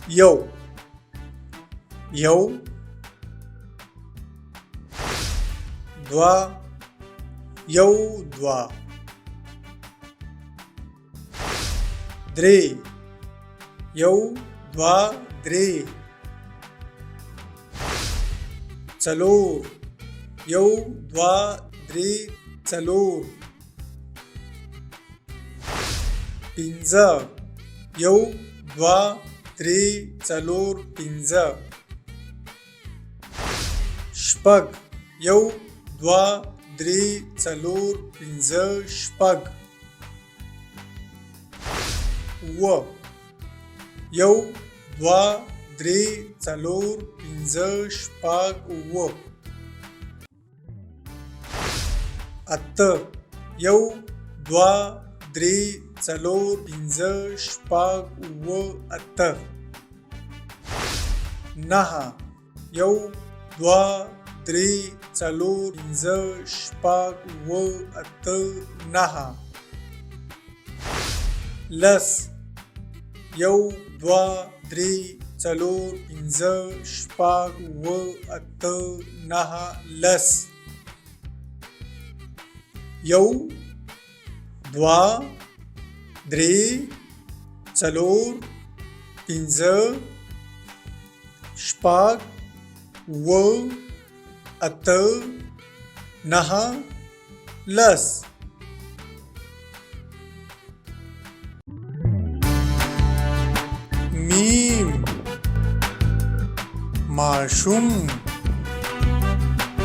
یو یو دوه یو دوه درې یو دوه درې څلور یو دوه درې څلور پنځه یو دوه درې څلور پنځه شپږ یو دوه درې څلور پنځه شپږ اووه یو دوه درې څلور پنځه شپږ اووه اته یو دوه درې څلور پنځه شپږ اووه اته نهه یو دوه درې څلور پنځه شپږ اووه اته نهه لس یو دوه درې څلور پنځه شپږ اووه اته نهه لس یو دوه درې څلور پنځه شپږ اووه اته نهه لس میم ماشوم